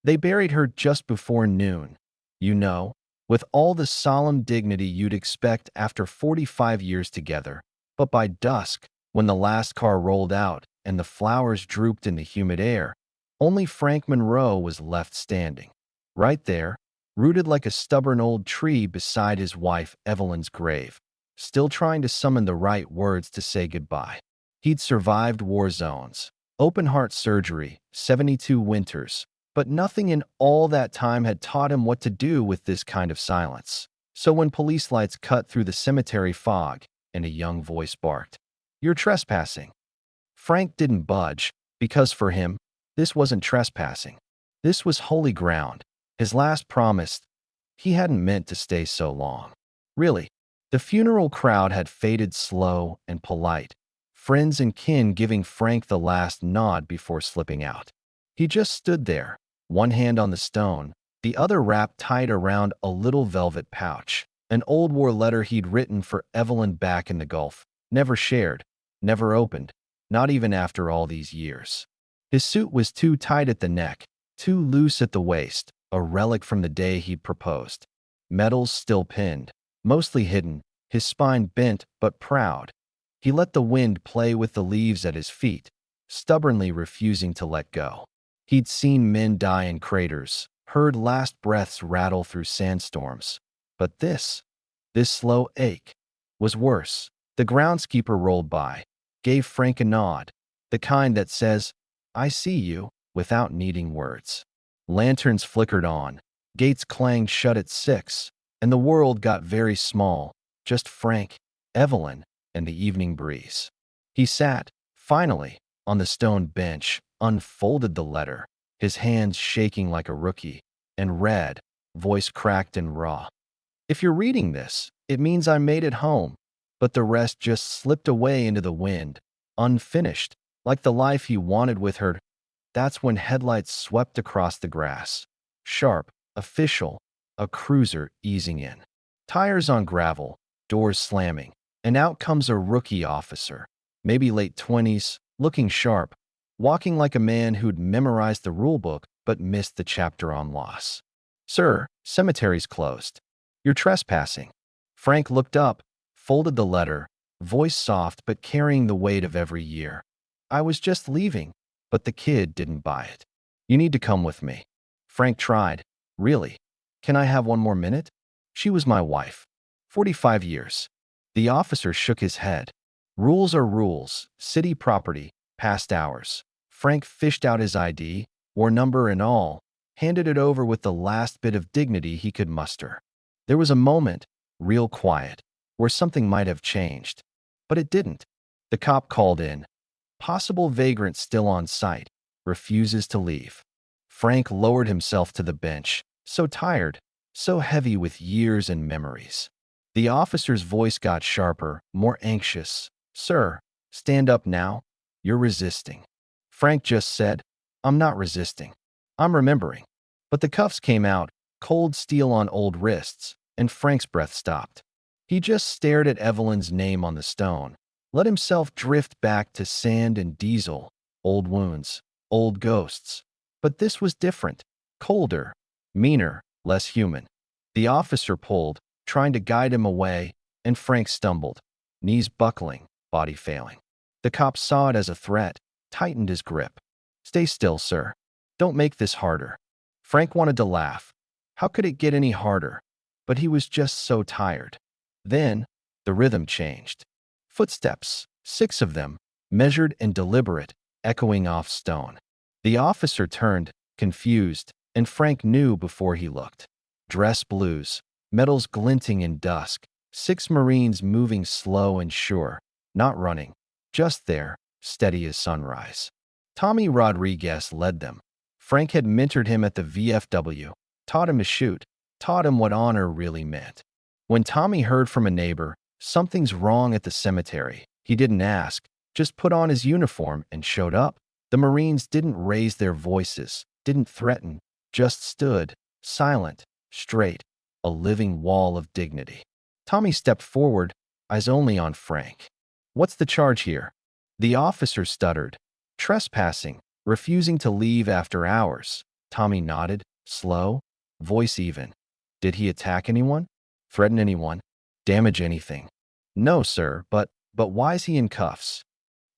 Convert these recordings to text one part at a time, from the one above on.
They buried her just before noon, you know, with all the solemn dignity you'd expect after 45 years together. But by dusk, when the last car rolled out and the flowers drooped in the humid air, only Frank Monroe was left standing. Right there, rooted like a stubborn old tree beside his wife Evelyn's grave, still trying to summon the right words to say goodbye. He'd survived war zones, open-heart surgery, 72 winters, but nothing in all that time had taught him what to do with this kind of silence. So when police lights cut through the cemetery fog and a young voice barked, "You're trespassing," Frank didn't budge, because for him, this wasn't trespassing. This was holy ground. His last promise. He hadn't meant to stay so long. Really. The funeral crowd had faded slow and polite, friends and kin giving Frank the last nod before slipping out. He just stood there, one hand on the stone, the other wrapped tight around a little velvet pouch, an old war letter he'd written for Evelyn back in the Gulf, never shared, never opened, not even after all these years. His suit was too tight at the neck, too loose at the waist, a relic from the day he'd proposed. Medals still pinned, mostly hidden, his spine bent but proud. He let the wind play with the leaves at his feet, stubbornly refusing to let go. He'd seen men die in craters, heard last breaths rattle through sandstorms. But this slow ache, was worse. The groundskeeper rolled by, gave Frank a nod, the kind that says, "I see you," without needing words. Lanterns flickered on, gates clanged shut at 6, and the world got very small, just Frank, Evelyn, and the evening breeze. He sat, finally, on the stone bench, unfolded the letter, his hands shaking like a rookie, and read, voice cracked and raw. "If you're reading this, it means I made it home," but the rest just slipped away into the wind, unfinished, like the life he wanted with her. That's when headlights swept across the grass. Sharp, official, a cruiser easing in. Tires on gravel, doors slamming, and out comes a rookie officer, maybe late 20s, looking sharp, walking like a man who'd memorized the rulebook but missed the chapter on loss. "Sir, cemetery's closed. You're trespassing." Frank looked up, folded the letter, voice soft but carrying the weight of every year. "I was just leaving." But the kid didn't buy it. "You need to come with me." Frank tried. "Really? Can I have one more minute?" "She was my wife. 45 years. The officer shook his head. "Rules are rules. City property. Past hours." Frank fished out his ID, war number and all, handed it over with the last bit of dignity he could muster. There was a moment, real quiet, where something might have changed. But it didn't. The cop called in. "Possible vagrant still on site. Refuses to leave." Frank lowered himself to the bench, so tired, so heavy with years and memories. The officer's voice got sharper, more anxious. "Sir, stand up now. You're resisting." Frank just said, "I'm not resisting. I'm remembering." But the cuffs came out, cold steel on old wrists, and Frank's breath stopped. He just stared at Evelyn's name on the stone, let himself drift back to sand and diesel, old wounds, old ghosts. But this was different, colder, meaner, less human. The officer pulled, trying to guide him away, and Frank stumbled, knees buckling, body failing. The cop saw it as a threat, tightened his grip. "Stay still, sir. Don't make this harder." Frank wanted to laugh. How could it get any harder? But he was just so tired. Then, the rhythm changed. Footsteps, 6 of them, measured and deliberate, echoing off stone. The officer turned, confused, and Frank knew before he looked. Dress blues, metals glinting in dusk, 6 Marines moving slow and sure, not running, just there, steady as sunrise. Tommy Rodriguez led them. Frank had mentored him at the VFW, taught him to shoot, taught him what honor really meant. When Tommy heard from a neighbor, "Something's wrong at the cemetery," he didn't ask, just put on his uniform and showed up. The Marines didn't raise their voices, didn't threaten, just stood, silent, straight, a living wall of dignity. Tommy stepped forward, eyes only on Frank. "What's the charge here?" The officer stuttered. "Trespassing, refusing to leave after hours." Tommy nodded, slow, voice even. Did he attack anyone? Threaten anyone? Damage anything? No, sir, but why is he in cuffs?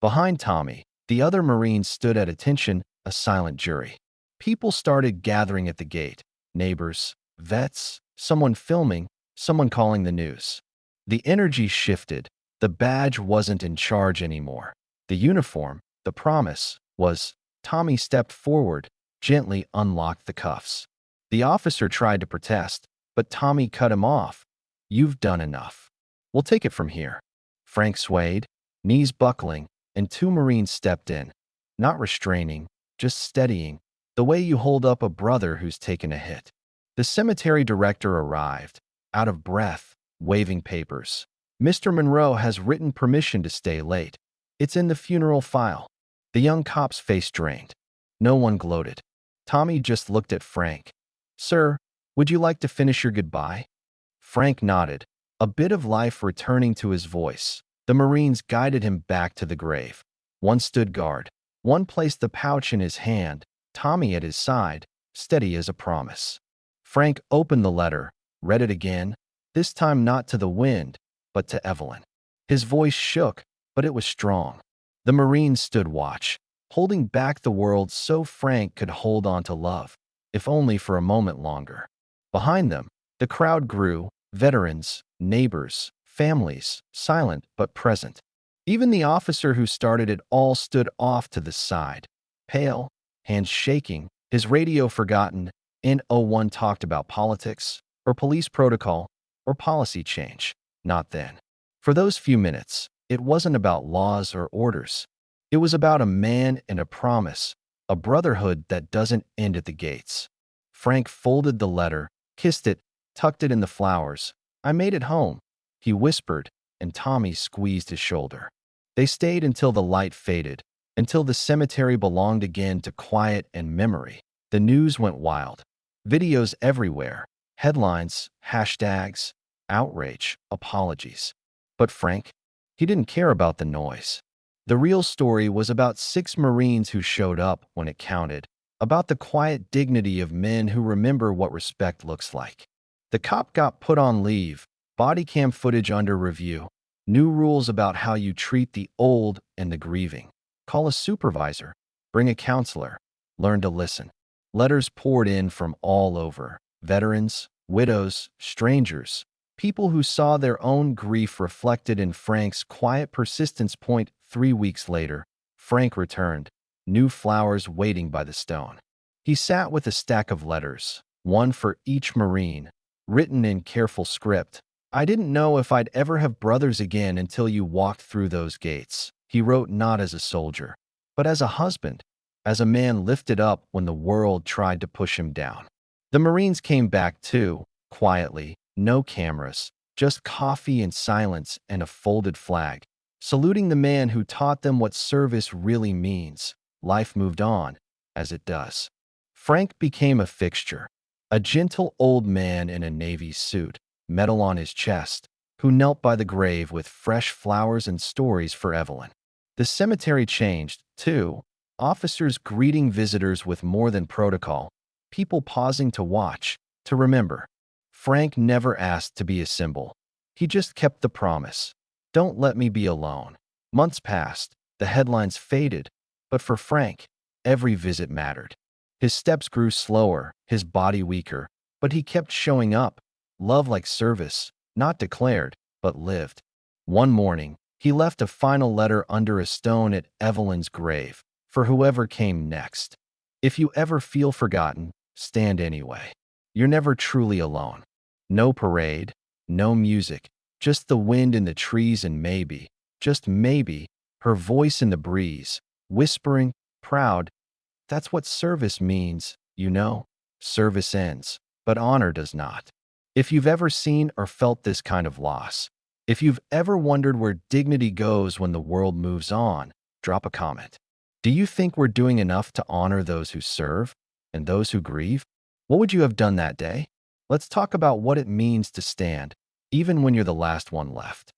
Behind Tommy, the other Marines stood at attention, a silent jury. People started gathering at the gate. Neighbors, vets, someone filming, someone calling the news. The energy shifted. The badge wasn't in charge anymore. The uniform, the promise, was. Tommy stepped forward, gently unlocked the cuffs. The officer tried to protest, but Tommy cut him off. You've done enough. We'll take it from here. Frank swayed, knees buckling, and two Marines stepped in. Not restraining, just steadying, the way you hold up a brother who's taken a hit. The cemetery director arrived, out of breath, waving papers. Mr. Monroe has written permission to stay late. It's in the funeral file. The young cop's face drained. No one gloated. Tommy just looked at Frank. Sir, would you like to finish your goodbye? Frank nodded, a bit of life returning to his voice. The Marines guided him back to the grave. One stood guard. One placed the pouch in his hand, Tommy at his side, steady as a promise. Frank opened the letter, read it again, this time not to the wind, but to Evelyn. His voice shook, but it was strong. The Marines stood watch, holding back the world so Frank could hold on to love, if only for a moment longer. Behind them, the crowd grew, veterans, neighbors, families, silent but present. Even the officer who started it all stood off to the side, pale, hands shaking, his radio forgotten. N01 talked about politics, or police protocol, or policy change. Not then. For those few minutes, it wasn't about laws or orders. It was about a man and a promise, a brotherhood that doesn't end at the gates. Frank folded the letter, kissed it, tucked it in the flowers. I made it home, he whispered, and Tommy squeezed his shoulder. They stayed until the light faded, until the cemetery belonged again to quiet and memory. The news went wild. Videos everywhere, headlines, hashtags, outrage, apologies. But Frank, he didn't care about the noise. The real story was about 6 Marines who showed up when it counted, about the quiet dignity of men who remember what respect looks like. The cop got put on leave, body cam footage under review, new rules about how you treat the old and the grieving. Call a supervisor, bring a counselor, learn to listen. Letters poured in from all over, veterans, widows, strangers, people who saw their own grief reflected in Frank's quiet persistence. 3 weeks later, Frank returned, new flowers waiting by the stone. He sat with a stack of letters, one for each Marine, written in careful script. I didn't know if I'd ever have brothers again until you walked through those gates. He wrote not as a soldier, but as a husband, as a man lifted up when the world tried to push him down. The Marines came back too, quietly, no cameras, just coffee and silence and a folded flag, saluting the man who taught them what service really means. Life moved on, as it does. Frank became a fixture, a gentle old man in a Navy suit, medal on his chest, who knelt by the grave with fresh flowers and stories for Evelyn. The cemetery changed, too, officers greeting visitors with more than protocol, people pausing to watch, to remember. Frank never asked to be a symbol. He just kept the promise. Don't let me be alone. Months passed, the headlines faded, but for Frank, every visit mattered. His steps grew slower, his body weaker, but he kept showing up. Love like service, not declared, but lived. One morning, he left a final letter under a stone at Evelyn's grave, for whoever came next. If you ever feel forgotten, stand anyway. You're never truly alone. No parade, no music, just the wind in the trees and maybe, just maybe, her voice in the breeze, whispering, proud. That's what service means, you know. Service ends, but honor does not. If you've ever seen or felt this kind of loss, if you've ever wondered where dignity goes when the world moves on, drop a comment. Do you think we're doing enough to honor those who serve and those who grieve? What would you have done that day? Let's talk about what it means to stand, even when you're the last one left.